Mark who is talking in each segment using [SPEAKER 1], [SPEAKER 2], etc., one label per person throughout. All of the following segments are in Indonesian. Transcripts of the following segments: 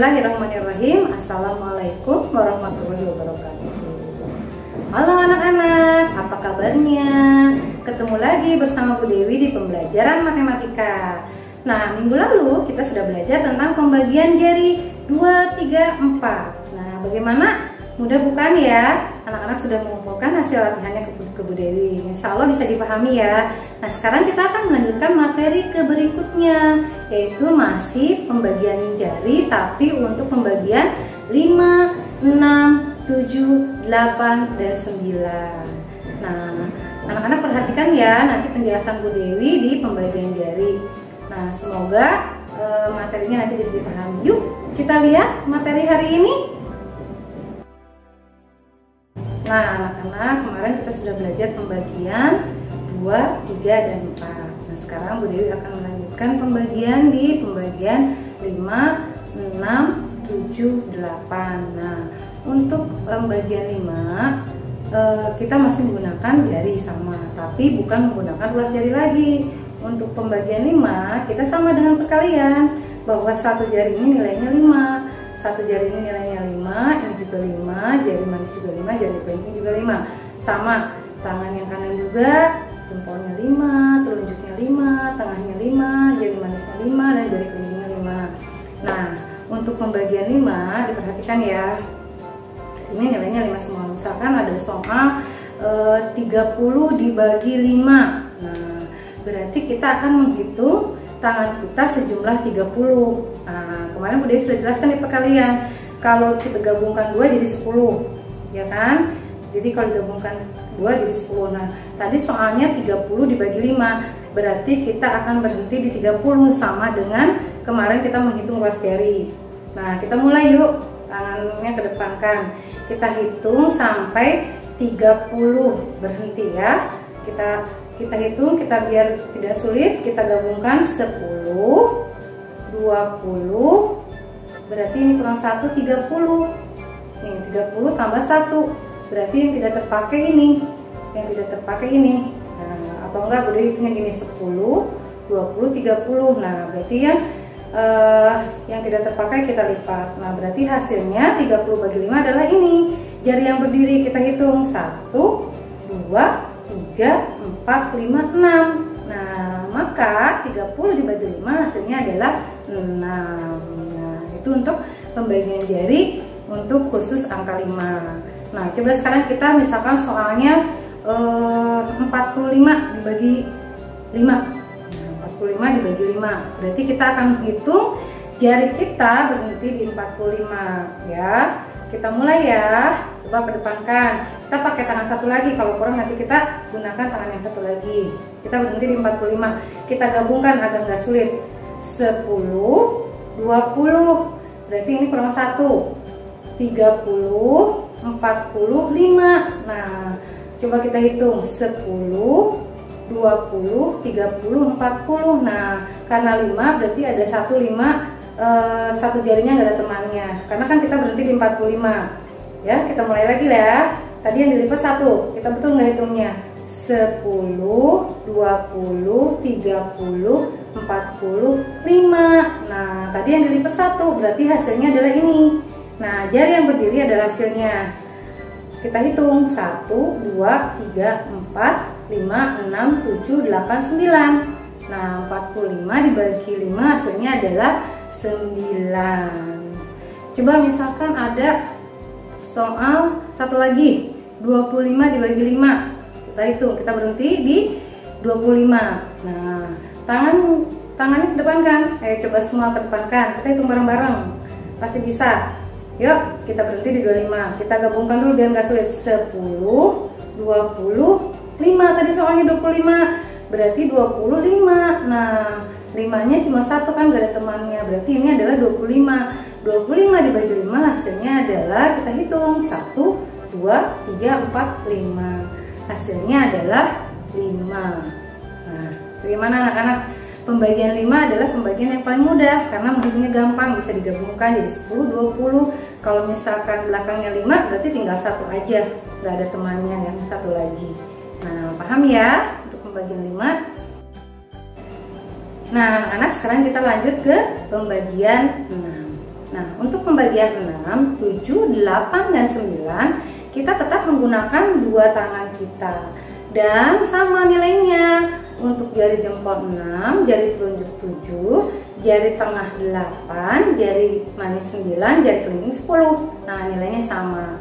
[SPEAKER 1] Bismillahirrahmanirrahim. Assalamualaikum warahmatullahi wabarakatuh. Halo anak-anak, apa kabarnya? Ketemu lagi bersama Bu Dewi di pembelajaran matematika. Nah, minggu lalu kita sudah belajar tentang pembagian jari 2, 3, 4. Nah, bagaimana? Mudah bukan ya? Anak-anak sudah mengumpulkan hasil latihannya ke Bu Dewi. Insya Allah bisa dipahami ya. Nah, sekarang kita akan melanjutkan materi ke berikutnya, yaitu masih pembagian jari, tapi untuk pembagian 5, 6, 7, 8, dan 9. Nah, anak-anak perhatikan ya nanti penjelasan Bu Dewi di pembagian jari. Nah, semoga materinya nanti bisa dipahami. Yuk, kita lihat materi hari ini. Nah, anak-anak, kemarin kita sudah belajar pembagian 2, 3, dan 4. Nah, sekarang Bu Dewi akan melanjutkan pembagian di pembagian 5, 6, 7, 8. Nah, untuk pembagian 5 kita masih menggunakan jari sama, tapi bukan menggunakan ruas jari lagi. Untuk pembagian 5 kita sama dengan perkalian, bahwa satu jari ini nilainya 5, satu jari ini nilainya 5, ini juga 5, jari manis juga 5, jari kelingking juga 5. Sama, tangan yang kanan juga, jempolnya 5, telunjuknya 5, tengahnya 5, jari manisnya 5, dan jari kelingkingnya 5. Nah, untuk pembagian 5 diperhatikan ya, ini nilainya 5 semua. Misalkan ada soal 30 dibagi 5. Nah, berarti kita akan menghitung tangan kita sejumlah 30. Nah, kemarin Bu Dewi sudah jelaskan di perkalian, kalau kita gabungkan 2 jadi 10, ya kan? Jadi kalau digabungkan 2 jadi 10. Nah, tadi soalnya 30 dibagi 5, berarti kita akan berhenti di 30, sama dengan kemarin kita menghitung ruas jari. Nah, kita mulai yuk, tangannya kedepankan. Kita hitung sampai 30, berhenti ya. Kita hitung, kita biar tidak sulit, kita gabungkan 10, 20, berarti ini kurang 1, 30. Nih, 30 tambah 1, berarti yang tidak terpakai ini. Yang tidak terpakai ini. Nah, atau enggak, boleh hitungnya gini, 10, 20, 30. Nah, berarti yang tidak terpakai kita lipat. Nah, berarti hasilnya 30 bagi 5 adalah ini. Jari yang berdiri kita hitung 1, 2, 3, 4, 5, 6. Nah, maka 30 dibagi 5 hasilnya adalah 6. Nah, itu untuk pembagian jari untuk khusus angka 5. Nah, coba sekarang kita misalkan soalnya 45 dibagi 5. Nah, 45 dibagi 5. Berarti kita akan hitung jari kita berhenti di 45 ya. Kita mulai ya. Coba kedepankan. Kita pakai tangan satu lagi, kalau kurang nanti kita gunakan tangan yang satu lagi. Kita berhenti di 45. Kita gabungkan agar nggak sulit. 10, 20. Berarti ini kurang 1. 30, 45. Nah, coba kita hitung 10, 20, 30, 40. Nah, karena 5 berarti ada 1, 5, satu jarinya nggak ada temannya, karena kan kita berhenti di 45 ya. Kita mulai lagi ya. Tadi yang dilipat 1, kita betul nggak hitungnya? 10, 20, 30, 40, 5. Nah, tadi yang dilipat 1, berarti hasilnya adalah ini. Nah, jari yang berdiri adalah hasilnya. Kita hitung 1, 2, 3, 4, 5, 6, 7, 8, 9. Nah, 45 dibagi 5 hasilnya adalah 9. Coba misalkan ada soal satu lagi, 25 dibagi 5. Kita hitung, kita berhenti di 25. Nah, tangannya ke depan kan? Coba semua ke depan kan? Kita hitung bareng-bareng. Pasti bisa. Yuk, kita berhenti di 25. Kita gabungkan dulu biar nggak sulit. 10, 20, 5. Tadi soalnya 25. Berarti 25. Nah, 5-nya cuma 1 kan, gak ada temannya. Berarti ini adalah 25. 25 dibagi 5 hasilnya adalah, kita hitung 1, 2, 3, 4, 5. Hasilnya adalah 5. Nah, bagaimana anak-anak? Pembagian 5 adalah pembagian yang paling mudah, karena menghitungnya gampang, bisa digabungkan jadi 10, 20. Kalau misalkan belakangnya 5, berarti tinggal 1 aja, gak ada temannya, yang 1 lagi. Nah, paham ya untuk pembagian 5? Nah, anak-anak, sekarang kita lanjut ke pembagian 6. Nah, untuk pembagian 6, 7, 8, dan 9 kita tetap menggunakan dua tangan kita. Dan sama nilainya. Untuk jari jempol 6, jari telunjuk 7, jari tengah 8, jari manis 9, jari kelingking 10. Nah, nilainya sama.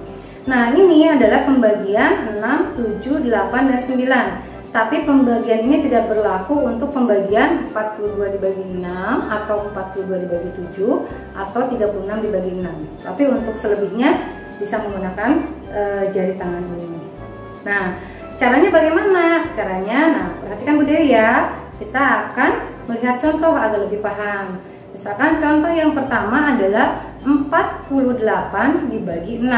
[SPEAKER 1] Nah, ini adalah pembagian 6, 7, 8, dan 9. Tapi pembagian ini tidak berlaku untuk pembagian 42 dibagi 6 atau 42 dibagi 7 atau 36 dibagi 6. Tapi untuk selebihnya bisa menggunakan jari tangan ini. Nah, caranya bagaimana? Caranya, nah perhatikan Bu Dewi ya. Kita akan melihat contoh agar lebih paham. Misalkan contoh yang pertama adalah 48 dibagi 6.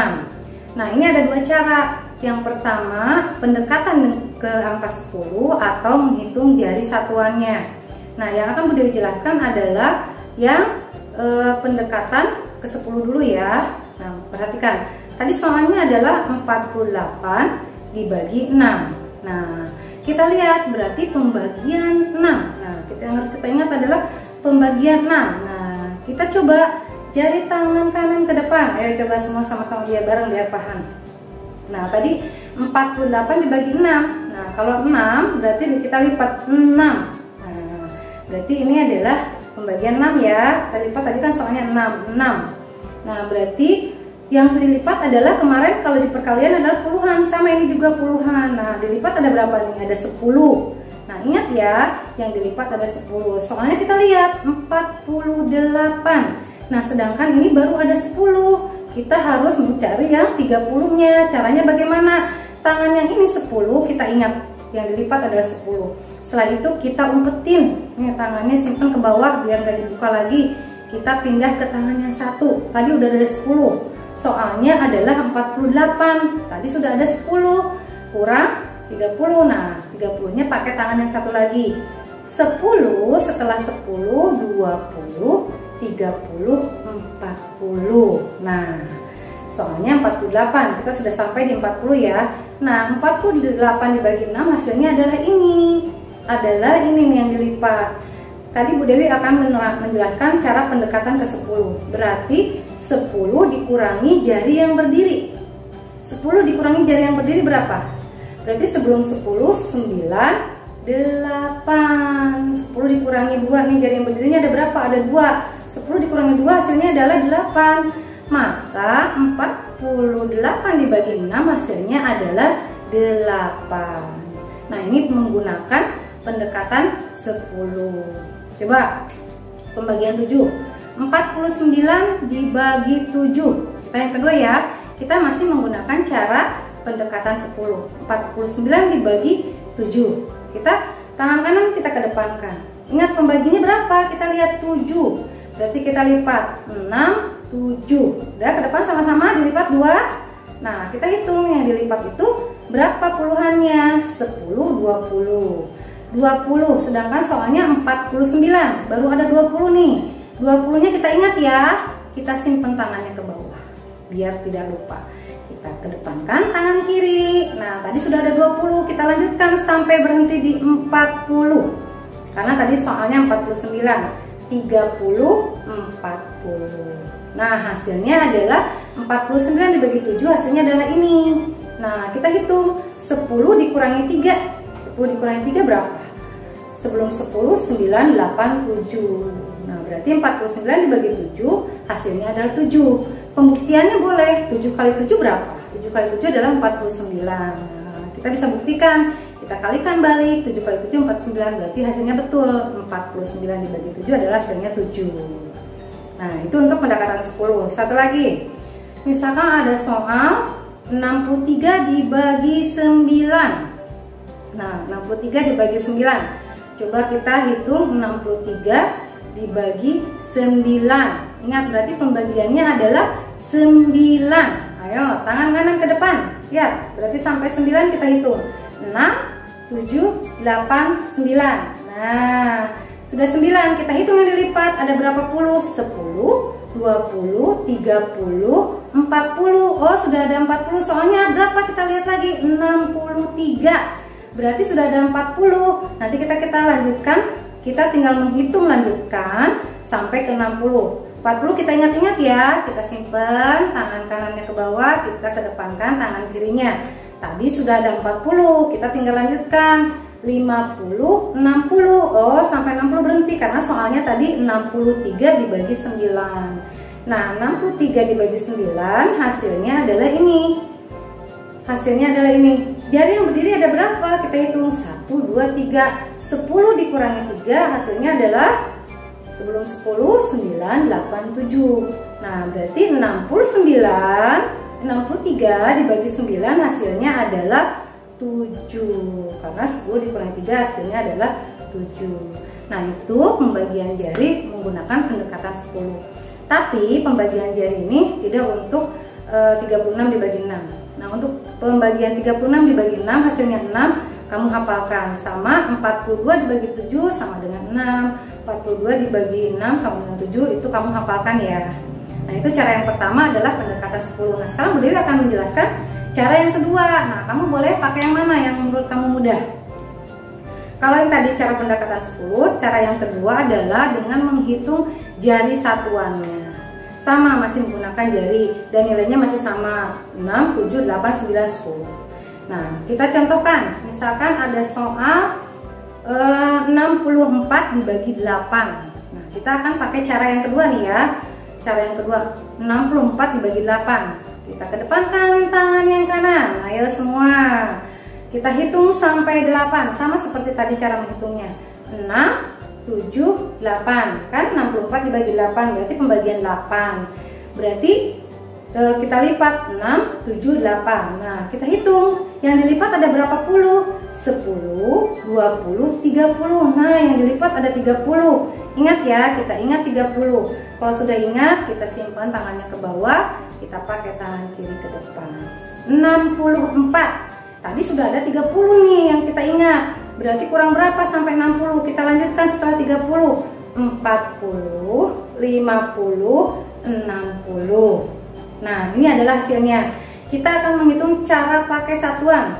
[SPEAKER 1] Nah, ini ada dua cara. Yang pertama, pendekatan ke angka 10 atau menghitung jari satuannya. Nah, yang akan Bu Dewi jelaskan adalah yang pendekatan ke 10 dulu ya. Nah, perhatikan. Tadi soalnya adalah 48 dibagi 6. Nah, kita lihat berarti pembagian 6. Nah, kita ingat adalah pembagian 6. Nah, kita coba jari tangan kanan ke depan. Ayo coba semua sama-sama biar bareng biar paham. Nah, tadi 48 dibagi 6. Nah, kalau 6 berarti kita lipat 6. Nah, berarti ini adalah pembagian 6 ya. Kita lipat tadi kan soalnya 6. Nah, berarti yang dilipat adalah kemarin kalau di perkalian adalah puluhan, sama ini juga puluhan. Nah, dilipat ada berapa nih? Ada 10. Nah, ingat ya, yang dilipat ada 10. Soalnya kita lihat 48. Nah, sedangkan ini baru ada 10. Kita harus mencari yang 30-nya. Caranya bagaimana? Tangan yang ini 10, kita ingat yang dilipat adalah 10. Setelah itu kita umpetin. Ini tangannya simpan ke bawah biar nggak dibuka lagi. Kita pindah ke tangan yang satu. Tadi udah ada 10. Soalnya adalah 48. Tadi sudah ada 10 kurang 30. Nah, 30-nya pakai tangan yang satu lagi. 10 setelah 10, 20, 30, 40. Nah, soalnya 48, kita sudah sampai di 40 ya. Nah, 48 dibagi 6 hasilnya adalah ini. Adalah ini nih yang dilipat. Tadi Bu Dewi akan menjelaskan cara pendekatan ke 10. Berarti 10 dikurangi jari yang berdiri. 10 dikurangi jari yang berdiri berapa? Berarti sebelum 10, 9, 8. 10 dikurangi 2 nih, jari yang berdirinya ada berapa? Ada 2. 10 dikurangi 2 hasilnya adalah 8. Maka 48 dibagi 6 hasilnya adalah 8. Nah, ini menggunakan pendekatan 10. Coba pembagian 7. 49 dibagi 7. Kita yang kedua ya. Kita masih menggunakan cara pendekatan 10. 49 dibagi 7. Kita tangan kanan kita kedepankan. Ingat pembaginya berapa? Kita lihat 7. Berarti kita lipat 6, 7. Udah ke depan sama-sama dilipat 2. Nah, kita hitung yang dilipat itu berapa puluhannya? 10, 20. 20, sedangkan soalnya 49. Baru ada 20 nih. 20-nya kita ingat ya. Kita simpen tangannya ke bawah biar tidak lupa. Kita kedepankan tangan kiri. Nah, tadi sudah ada 20. Kita lanjutkan sampai berhenti di 40. Karena tadi soalnya 49. 30, 40. Nah, hasilnya adalah 49 dibagi 7, hasilnya adalah ini. Nah, kita hitung 10 dikurangi 3. 10 dikurangi 3 berapa? Sebelum 10, 9, 8, 7. Nah, berarti 49 dibagi 7, hasilnya adalah 7. Pembuktiannya boleh, 7 kali 7 berapa? 7 kali 7 adalah 49. Nah, kita bisa buktikan. Kita kalikan balik, 7 kali 7, 49. Berarti hasilnya betul, 49 dibagi 7 adalah hasilnya 7. Nah, itu untuk pendekatan 10. Satu lagi. Misalkan ada soal 63 dibagi 9. Nah, 63 dibagi 9. Coba kita hitung 63 dibagi 9. Ingat, berarti pembagiannya adalah 9. Ayo, tangan kanan ke depan. Lihat, berarti sampai 9 kita hitung. 6, 7, 8, 9. Nah, sudah 9. Kita hitung yang dilipat. Ada berapa puluh? 10, 20, 30, 40. Oh, sudah ada 40. Soalnya berapa? Kita lihat lagi. 63. Berarti sudah ada 40. Nanti kita lanjutkan. Kita tinggal menghitung lanjutkan sampai ke 60. 40 kita ingat-ingat ya, kita simpan tangan kanannya ke bawah, kita kedepankan tangan kirinya. Tadi sudah ada 40, kita tinggal lanjutkan 50, 60. Oh, sampai 60 berhenti karena soalnya tadi 63 dibagi 9. Nah, 63 dibagi 9 hasilnya adalah ini. Hasilnya adalah ini. Jari yang berdiri ada berapa? Kita hitung 1, 2, 3. 10 dikurangi 3 hasilnya adalah sebelum 10, 9, 8, 7. Nah, berarti 63 dibagi 9 hasilnya adalah 7. Karena 10 dikurangi 3 hasilnya adalah 7. Nah, itu pembagian jari menggunakan pendekatan 10. Tapi pembagian jari ini tidak untuk 36 dibagi 6. Nah, untuk pembagian 36 dibagi 6 hasilnya 6, kamu hafalkan. Sama 42 dibagi 7 sama dengan 6. 42 dibagi 6 sama dengan 7 itu kamu hafalkan ya. Nah, itu cara yang pertama adalah pendekatan 10. Nah, sekarang Bu Dewi akan menjelaskan cara yang kedua. Nah, kamu boleh pakai yang mana yang menurut kamu mudah? Kalau yang tadi cara pendekatan 10, cara yang kedua adalah dengan menghitung jari satuannya. Sama, masih menggunakan jari dan nilainya masih sama 6, 7, 8, 9, 10. Nah, kita contohkan. Misalkan ada soal 64 dibagi 8. Nah, kita akan pakai cara yang kedua nih ya. Cara yang kedua, 64 dibagi 8. Kita kedepankan tangan yang kanan. Ayo semua. Kita hitung sampai 8. Sama seperti tadi cara menghitungnya. 6, 7, 8. Kan 64 dibagi 8 berarti pembagian 8. Berarti kita lipat 6, 7, 8. Nah, kita hitung. Yang dilipat ada berapa puluh? 10, 20, 30. Nah, yang dilipat ada 30. Ingat ya, kita ingat 30. Kalau sudah ingat, kita simpan tangannya ke bawah, kita pakai tangan kiri ke depan. 64. Tadi sudah ada 30 nih yang kita ingat. Berarti kurang berapa sampai 60? Kita lanjutkan setelah 30. 40, 50, 60. Nah, ini adalah hasilnya. Kita akan menghitung cara pakai satuan.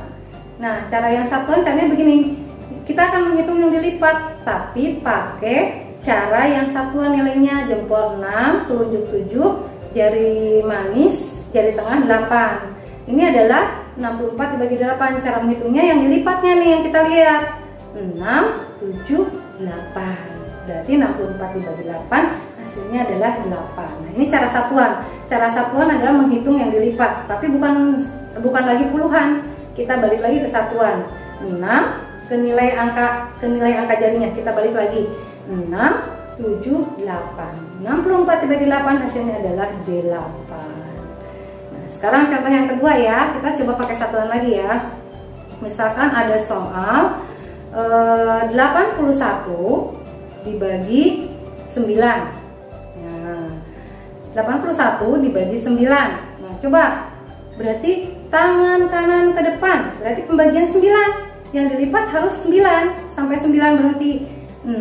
[SPEAKER 1] Nah, cara yang satuan caranya begini. Kita akan menghitung yang dilipat, tapi pakai cara yang satuan nilainya. Jempol 6, telunjuk 7, jari manis, jari tengah 8. Ini adalah 64 dibagi 8. Cara menghitungnya yang dilipatnya nih yang kita lihat. 6, 7, 8. Berarti 64 dibagi 8 hasilnya adalah 8. Nah, ini cara satuan. Cara satuan adalah menghitung yang dilipat, tapi bukan lagi puluhan. Kita balik lagi ke satuan. 6 ke nilai angka jarinya. Kita balik lagi. 6, 7, 8. 64 dibagi 8 hasilnya adalah 8. Nah, sekarang contoh yang kedua ya. Kita coba pakai satuan lagi ya. Misalkan ada soal 81 dibagi 9. Nah, 81 dibagi 9. Nah, coba. Berarti tangan kanan ke depan. Berarti pembagian 9. Yang dilipat harus 9. Sampai 9 berhenti. 6,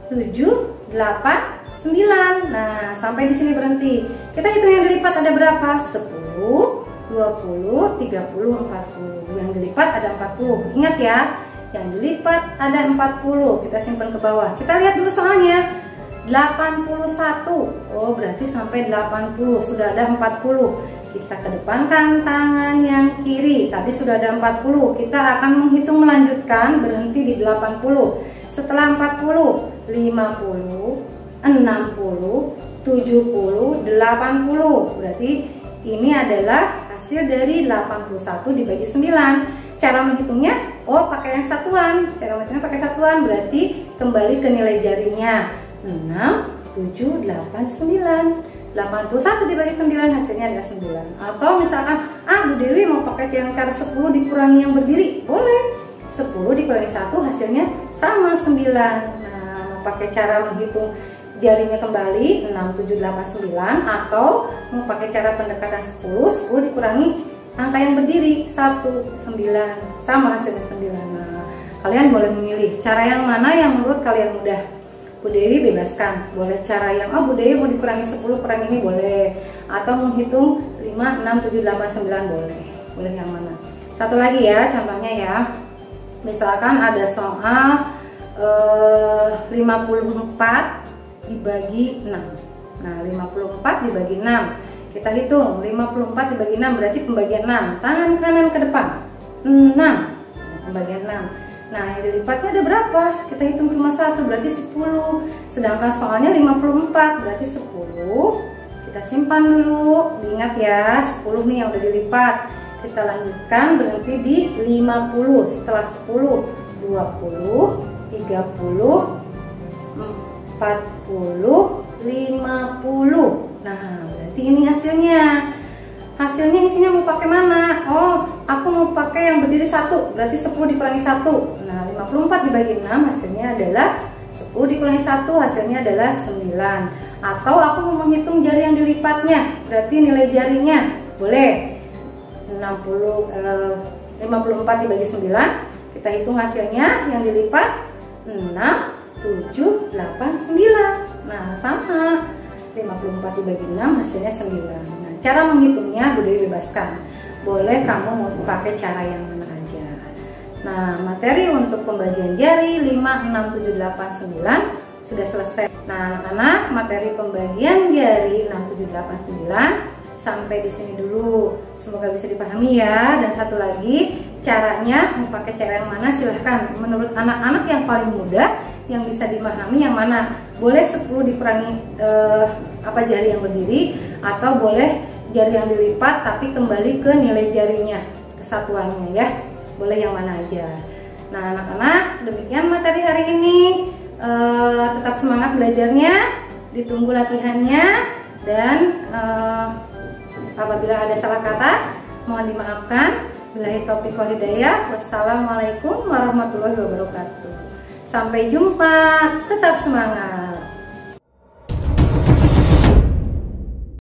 [SPEAKER 1] 7, 8, 9. Nah, sampai di sini berhenti. Kita hitung yang dilipat ada berapa? 10, 20, 30, 40. Yang dilipat ada 40. Ingat ya, yang dilipat ada 40. Kita simpan ke bawah. Kita lihat dulu soalnya. 81. Oh, berarti sampai 80. Sudah ada 40. Kita kedepankan tangan yang kiri. Tadi sudah ada 40. Kita akan menghitung melanjutkan, berhenti di 80. Setelah 40, 50, 60, 70, 80. Berarti ini adalah hasil dari 81 dibagi 9. Cara menghitungnya, oh pakai yang satuan. Cara menghitungnya pakai satuan, berarti kembali ke nilai jarinya. 6, 7, 8, 9. 81 dibagi 9 hasilnya adalah 9. Atau misalkan, Bu Dewi mau pakai yang cara 10 dikurangi yang berdiri. Boleh. 10 dikurangi 1 hasilnya sama 9. Nah, mau pakai cara menghitung jarinya kembali 6, 7, 8, 9. Atau mau pakai cara pendekatan 10 dikurangi angka yang berdiri 1, 9. Sama hasilnya 9. Nah, kalian boleh memilih cara yang mana yang menurut kalian mudah. Bu Dewi bebaskan, boleh cara yang Bu Dewi mau dikurangi 10 kurang ini boleh, atau menghitung 5, 6, 7, 8, 9 boleh yang mana. Satu lagi ya contohnya ya, misalkan ada soal 54 dibagi 6. Nah, 54 dibagi 6. Kita hitung, 54 dibagi 6 berarti pembagian 6. Tangan kanan ke depan. 6. Pembagian 6. Nah, yang dilipatnya ada berapa? Kita hitung cuma 1, berarti 10. Sedangkan soalnya 54, berarti 10. Kita simpan dulu. Diingat ya, 10 nih yang udah dilipat. Kita lanjutkan berhenti di 50. Setelah 10, 20, 30, 40, 50. Nah, berarti ini hasilnya. Hasilnya isinya mau pakai mana? Oh, aku mau pakai yang berdiri 1, berarti 10 dikurangi 1. Nah, 54 dibagi 6 hasilnya adalah 10 dikurangi 1, hasilnya adalah 9. Atau aku mau menghitung jari yang dilipatnya, berarti nilai jarinya boleh 54 dibagi 9. Kita hitung hasilnya yang dilipat 6, 7, 8, 9. Nah, sama. 54 dibagi 6 hasilnya 9. Nah, cara menghitungnya Bu Dewi bebaskan. Boleh kamu mau pakai cara yang mana aja. Nah, materi untuk pembagian jari 5, 6, 7, 8, 9 sudah selesai. Nah, anak-anak, materi pembagian jari 6, 7, 8, 9 sampai di sini dulu. Semoga bisa dipahami ya. Dan satu lagi, caranya mau pakai cara yang mana silahkan. Menurut anak-anak yang paling mudah, yang bisa dipahami yang mana. Boleh 10 dikurangi jari yang berdiri, atau boleh jari yang dilipat tapi kembali ke nilai jarinya, kesatuannya ya. Boleh yang mana aja. Nah, anak-anak, demikian materi hari ini. Tetap semangat belajarnya, ditunggu latihannya, dan apabila ada salah kata mohon dimaafkan. Billahi taufiq wal hidayah. Wassalamualaikum warahmatullahi wabarakatuh. Sampai jumpa, tetap semangat.